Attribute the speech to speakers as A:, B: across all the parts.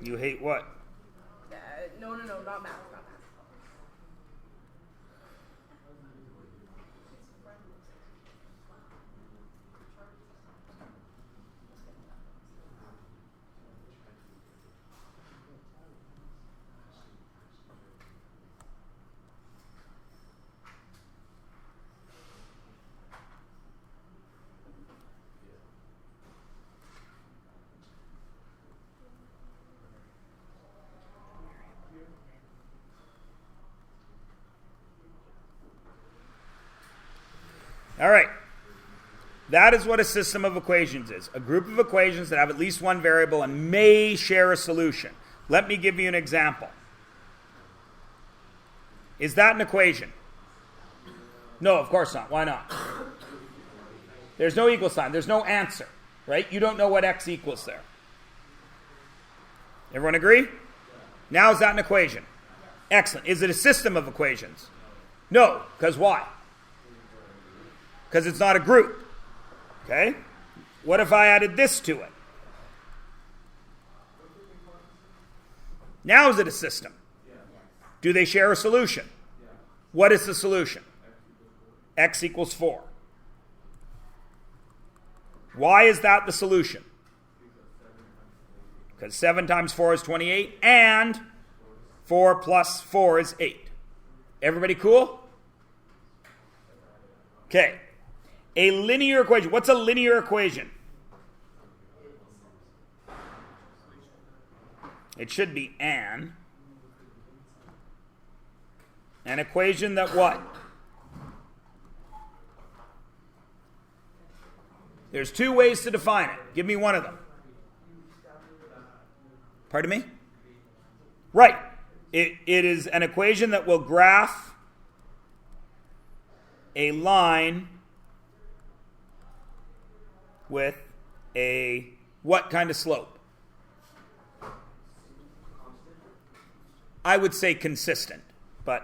A: You hate what?
B: No, not math, not math.
A: All right. That is what a system of equations is. A group of equations that have at least one variable and may share a solution. Let me give you an example. Is that an equation? No, of course not. Why not? There's no equal sign. There's no answer, right? You don't know what x equals there. Everyone agree? Now is that an equation? Excellent. Is it a system of equations? No, because why? Because it's not a group. Okay? What if I added this to it? Now is it a system? Do they share a solution? What is the solution? X equals 4. Why is that the solution? Because 7 times 4 is 28, and 4 plus 4 is 8. Everybody cool? Okay. A linear equation. What's a linear equation? It should be an equation that what? There's 2 ways to define it. Give me one of them. Pardon me? Right. It is an equation that will graph a line with a what kind of slope? I would say consistent, but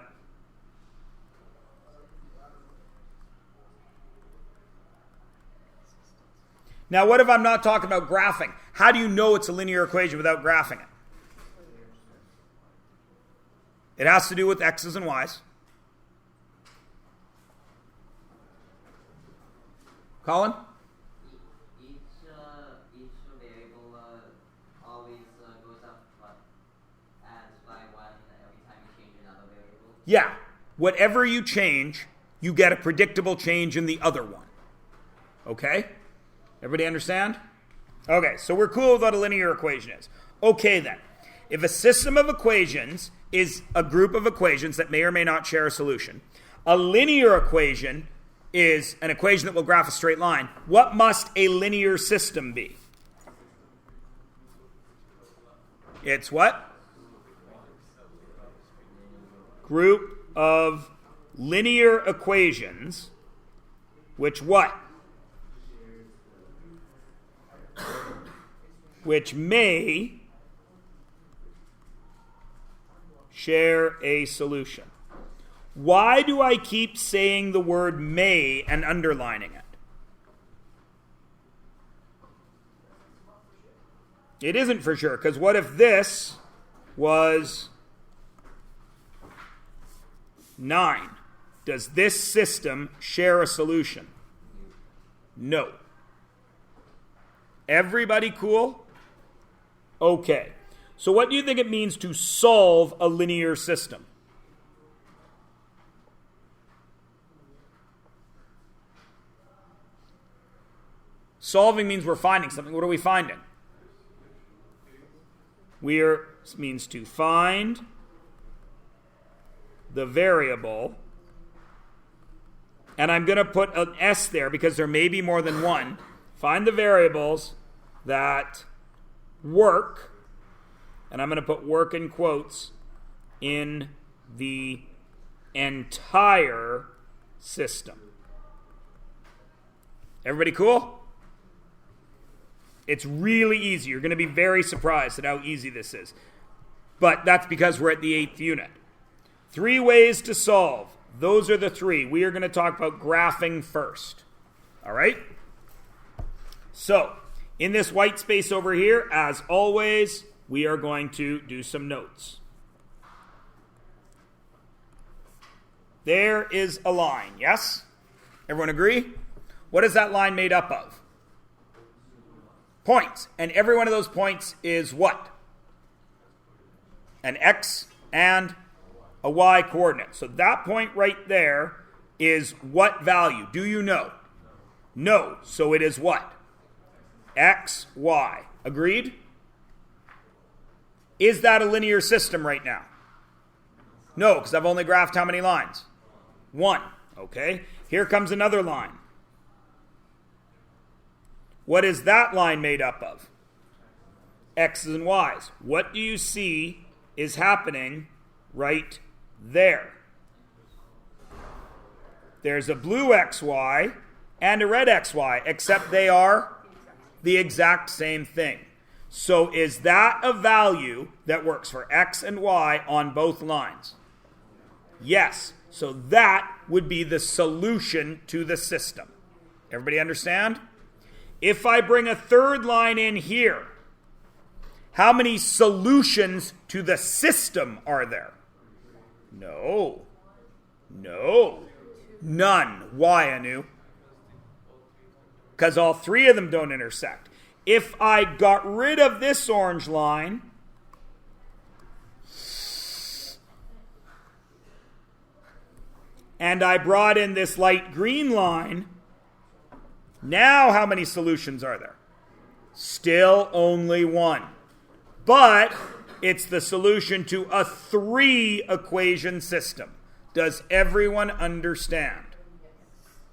A: now what if I'm not talking about graphing? How do you know it's a linear equation without graphing it? It has to do with x's and y's. Colin? Yeah. Whatever you change, you get a predictable change in the other one. Okay? Everybody understand? Okay, so we're cool with what a linear equation is. Okay then. If a system of equations is a group of equations that may or may not share a solution, a linear equation is an equation that will graph a straight line. What must a linear system be? It's what? Group of linear equations, which what? Which may share a solution. Why do I keep saying the word may and underlining it? It isn't for sure, because what if this was 9? Does this system share a solution? No. Everybody cool? Okay. So what do you think it means to solve a linear system? Solving means we're finding something. What are we finding? Means to find the variable, and I'm going to put an S there because there may be more than one. Find the variables that work, and I'm going to put work in quotes, in the entire system. Everybody cool? It's really easy. You're going to be very surprised at how easy this is. But that's because we're at the 8th unit. 3 ways to solve. Those are the 3. We are going to talk about graphing first. All right? So, in this white space over here, as always, we are going to do some notes. There is a line, yes? Everyone agree? What is that line made up of? Points. And every one of those points is what? An x and a y coordinate. So that point right there is what value? Do you know? No. So it is what? X, y. Agreed? Is that a linear system right now? No, because I've only graphed how many lines? 1. Okay. Here comes another line. What is that line made up of? X's and Y's. What do you see is happening right there? There's a blue XY and a red XY, except they are the exact same thing. So is that a value that works for X and Y on both lines? Yes. So that would be the solution to the system. Everybody understand? If I bring a third line in here, how many solutions to the system are there? No. None. Why, Anu? Because all three of them don't intersect. If I got rid of this orange line, and I brought in this light green line, now how many solutions are there? Still only one. But it's the solution to a 3-equation system. Does everyone understand?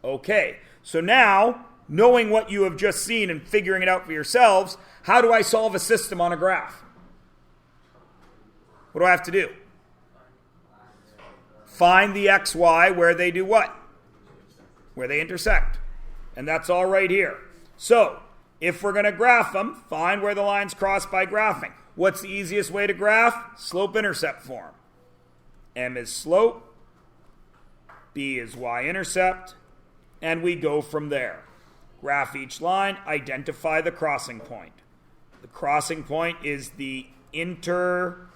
A: Okay, so now, knowing what you have just seen and figuring it out for yourselves, how do I solve a system on a graph? What do I have to do? Find the XY where they do what? Where they intersect. And that's all right here. So, if we're going to graph them, find where the lines cross by graphing. What's the easiest way to graph? Slope-intercept form. M is slope, B is y-intercept, and we go from there. Graph each line, identify the crossing point. The crossing point is the intersection.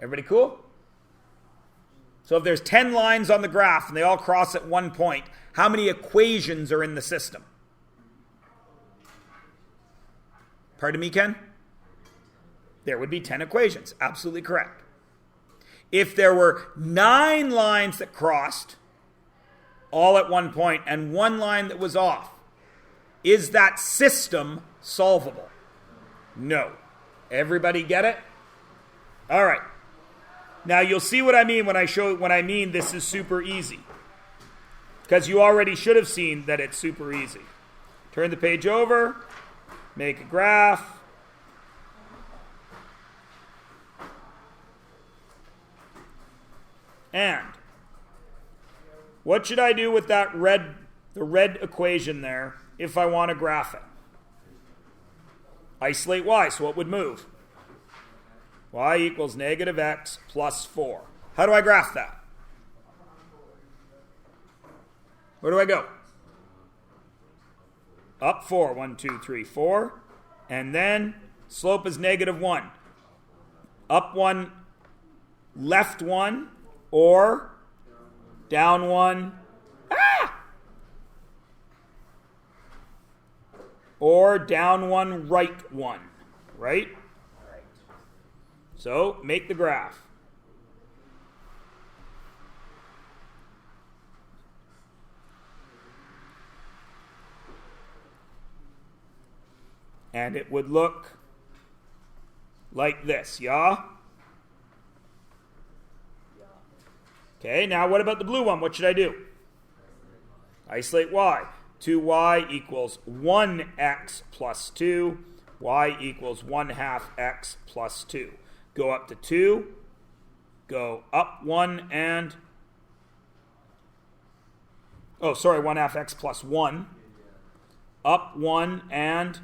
A: Everybody cool? So if there's 10 lines on the graph and they all cross at one point, how many equations are in the system? Pardon me, Ken? There would be 10 equations. Absolutely correct. If there were 9 lines that crossed all at one point and 1 line that was off, is that system solvable? No. Everybody get it? All right. Now you'll see what I mean when I mean this is super easy. Because you already should have seen that it's super easy. Turn the page over, make a graph. And what should I do with the red equation there if I want to graph it? Isolate y, so what would move? Y equals negative x plus 4. How do I graph that? Where do I go? Up 4. 1, 2, 3, 4. And then slope is negative 1. Up 1, left 1, or down 1. Or down 1, right 1. Right? So, make the graph. And it would look like this, yeah? Okay, now what about the blue one? What should I do? Isolate y. 2y equals 1x plus 2. Y equals 1/2 x plus 2. Go up to 2, go up 1 and... 1/2 x plus 1. Up 1 and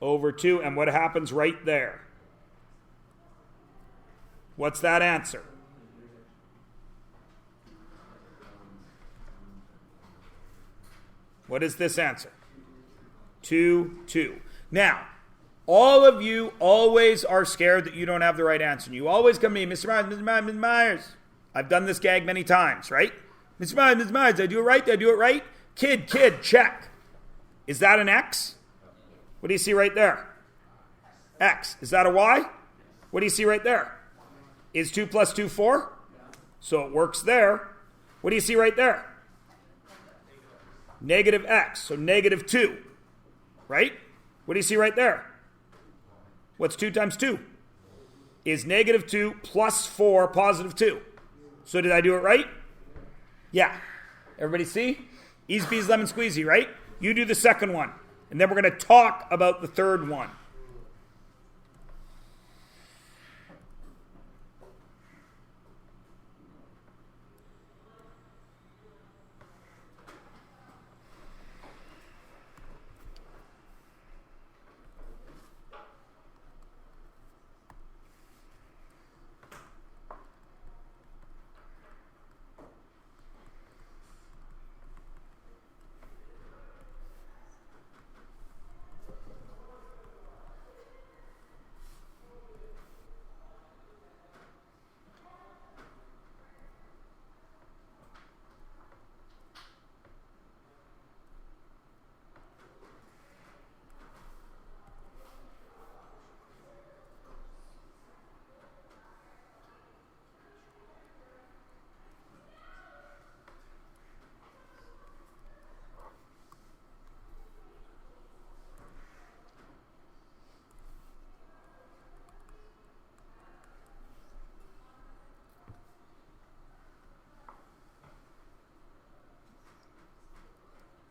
A: over 2. And what happens right there? What's that answer? What is this answer? 2, 2. Now, all of you always are scared that you don't have the right answer. And you always come to me, Mr. Myers, Mr. Myers, Mr. Myers. I've done this gag many times, right? Mr. Myers, Mr. Myers, did I do it right? Did I do it right? Kid, check. Is that an X? What do you see right there? X. Is that a Y? What do you see right there? Is 2 plus 2 4? So it works there. What do you see right there? Negative X. So negative 2. Right? What do you see right there? What's 2 times 2? Is negative 2 plus 4 positive 2. So did I do it right? Yeah. Everybody see? Easy peasy lemon squeezy, right? You do the second one. And then we're going to talk about the third one.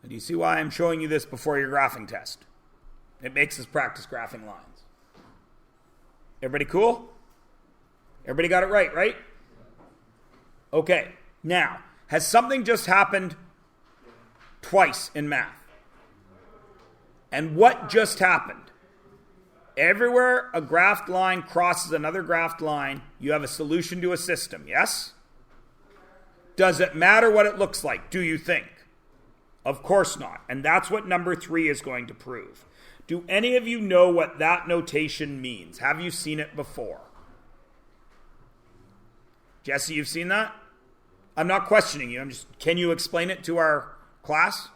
A: Do you see why I'm showing you this before your graphing test? It makes us practice graphing lines. Everybody cool? Everybody got it right? Okay, now, has something just happened twice in math? And what just happened? Everywhere a graphed line crosses another graphed line, you have a solution to a system, yes? Does it matter what it looks like, do you think? Of course not. And that's what number 3 is going to prove. Do any of you know what that notation means? Have you seen it before? Jesse, you've seen that? I'm not questioning you. Can you explain it to our class?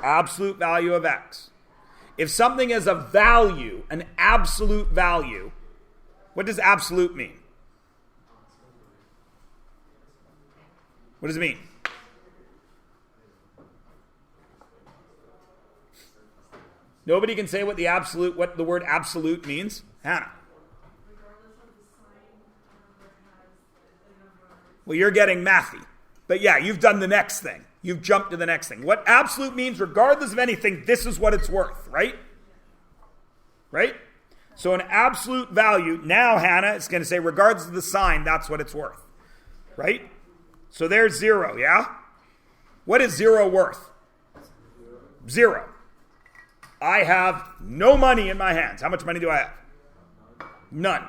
A: Absolute value of X. If something is a value, an absolute value, what does absolute mean? What does it mean? Nobody can say what the word absolute means? Hannah. Well, you're getting mathy. But yeah, you've done the next thing. You've jumped to the next thing. What absolute means, regardless of anything, this is what it's worth, right? Right? So an absolute value, now Hannah is going to say, regardless of the sign, that's what it's worth. Right? So there's 0, yeah? What is 0 worth? 0. I have no money in my hands. How much money do I have? None.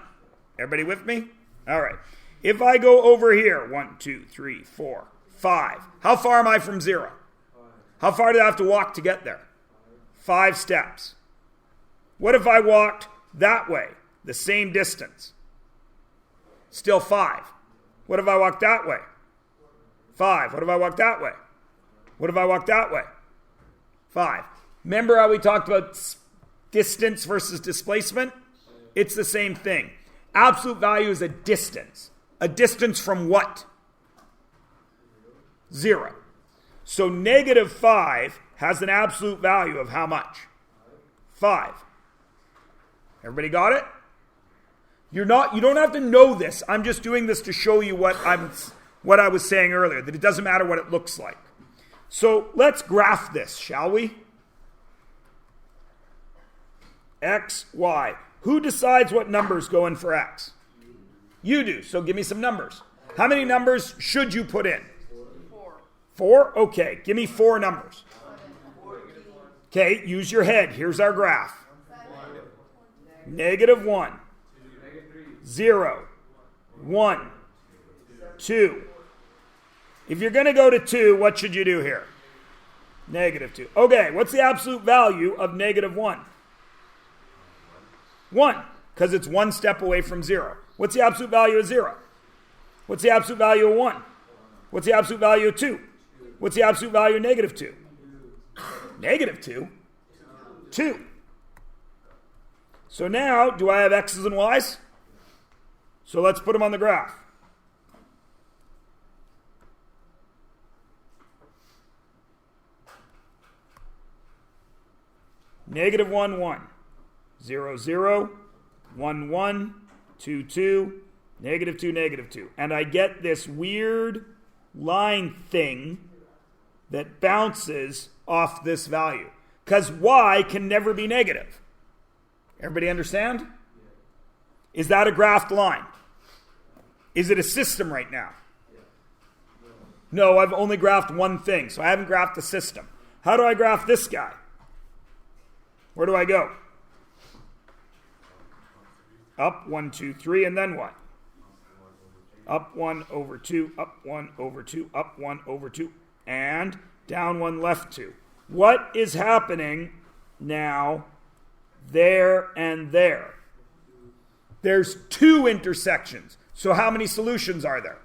A: Everybody with me? All right. If I go over here, 1, 2, 3, 4, 5. How far am I from 0? How far do I have to walk to get there? 5 steps. What if I walked that way, the same distance? Still 5. What if I walked that way? 5. What if I walked that way? What if I walked that way? 5. Remember how we talked about distance versus displacement? It's the same thing. Absolute value is a distance. A distance from what? 0. So negative 5 has an absolute value of how much? 5. Everybody got it? You don't have to know this. I'm just doing this to show you what I was saying earlier, that it doesn't matter what it looks like. So let's graph this, shall we? X, Y. Who decides what numbers go in for X? You do. So give me some numbers. How many numbers should you put in?
B: 4.
A: 4? Okay. Give me 4 numbers. Okay. Use your head. Here's our graph. Negative 1. 0. 1. 2. If you're going to go to 2, what should you do here? Negative 2. Okay, what's the absolute value of negative 1? 1, because it's one step away from 0. What's the absolute value of 0? What's the absolute value of 1? What's the absolute value of 2? What's the absolute value of negative 2? Negative 2? 2. So now, do I have x's and y's? So let's put them on the graph. Negative 1, 1. 0, 0. 1, 1. 2, 2. Negative 2, negative 2. And I get this weird line thing that bounces off this value. Because y can never be negative. Everybody understand? Is that a graphed line? Is it a system right now? No, I've only graphed one thing, so I haven't graphed the system. How do I graph this guy? Where do I go? Up, 1, 2, 3, and then what? Up 1 over 2, up 1 over 2, up 1 over 2, and down 1, left 2. What is happening now there and there? There's 2 intersections. So how many solutions are there?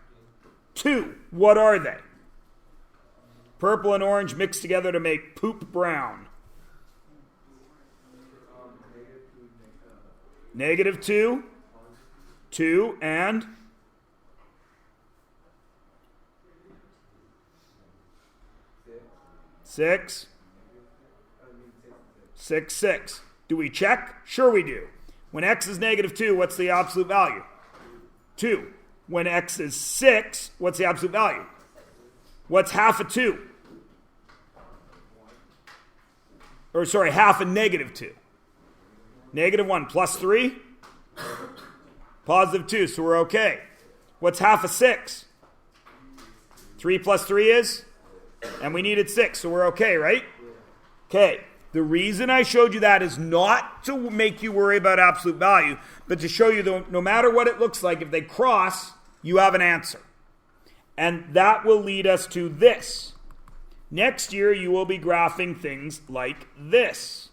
A: 2. What are they? Purple and orange mixed together to make poop brown. Negative 2, 2, and 6, 6, 6. Do we check? Sure we do. When x is negative 2, what's the absolute value? 2. When x is 6, what's the absolute value? What's half of 2? Or sorry, half of negative 2. Negative 1 plus 3? Positive 2, so we're okay. What's half of 6? 3 plus 3 is? And we needed 6, so we're okay, right? Okay. The reason I showed you that is not to make you worry about absolute value, but to show you that no matter what it looks like, if they cross, you have an answer. And that will lead us to this. Next year, you will be graphing things like this.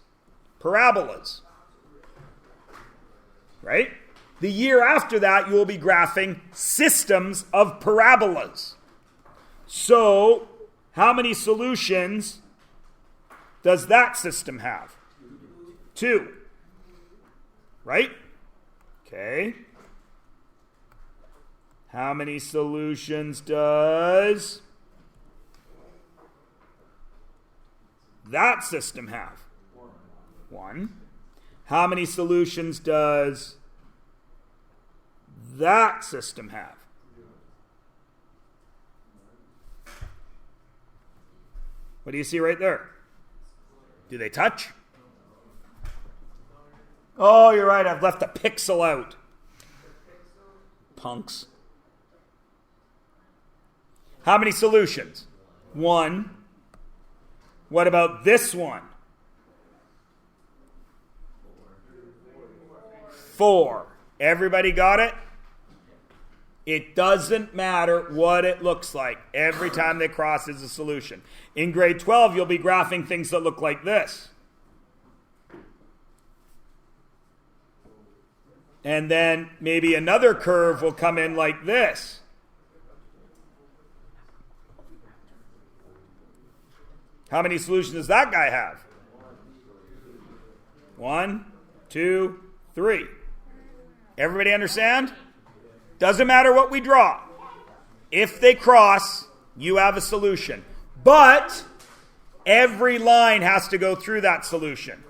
A: Parabolas. Right? The year after that, you will be graphing systems of parabolas. So, how many solutions does that system have? 2. Right? Okay. How many solutions does that system have? 1. How many solutions does that system have? What do you see right there? Do they touch? Oh, you're right. I've left a pixel out. Punks. How many solutions? 1. What about this one? 4. Everybody got it? It doesn't matter what it looks like. Every time they cross is a solution. In grade 12, you'll be graphing things that look like this. And then maybe another curve will come in like this. How many solutions does that guy have? 1, 2, 3. Everybody understand? Doesn't matter what we draw. If they cross, you have a solution. But every line has to go through that solution.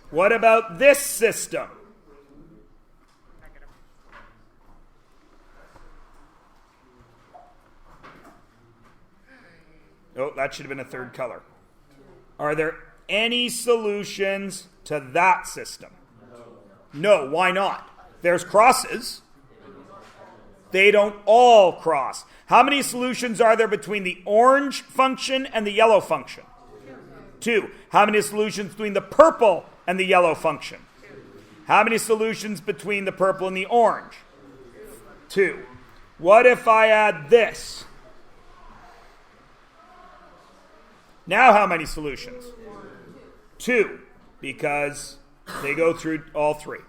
A: What about this system? Oh, that should have been a third color. Are there any solutions to that system? No, why not? There's crosses. They don't all cross. How many solutions are there between the orange function and the yellow function? 2. How many solutions between the purple and the yellow function? How many solutions between the purple and the orange? 2. What if I add this? Now how many solutions? 2, because they go through all 3.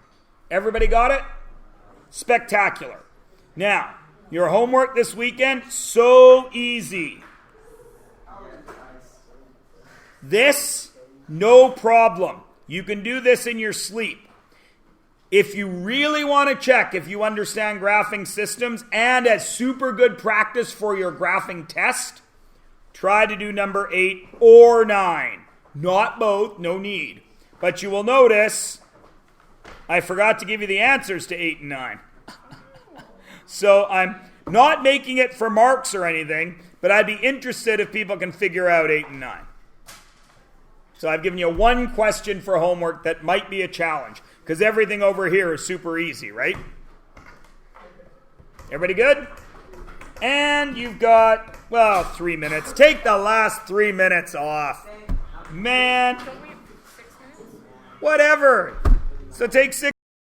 A: Everybody got it? Spectacular. Now, your homework this weekend, so easy. This, no problem. You can do this in your sleep. If you really want to check if you understand graphing systems and as super good practice for your graphing test, try to do number 8 or 9. Not both, no need. But you will notice I forgot to give you the answers to 8 and 9. So I'm not making it for marks or anything, but I'd be interested if people can figure out 8 and 9. So I've given you one question for homework that might be a challenge, because everything over here is super easy, right? Everybody good? And you've got, 3 minutes. Take the last 3 minutes off. Man.
B: Don't we have 6 minutes?
A: Whatever. So take 6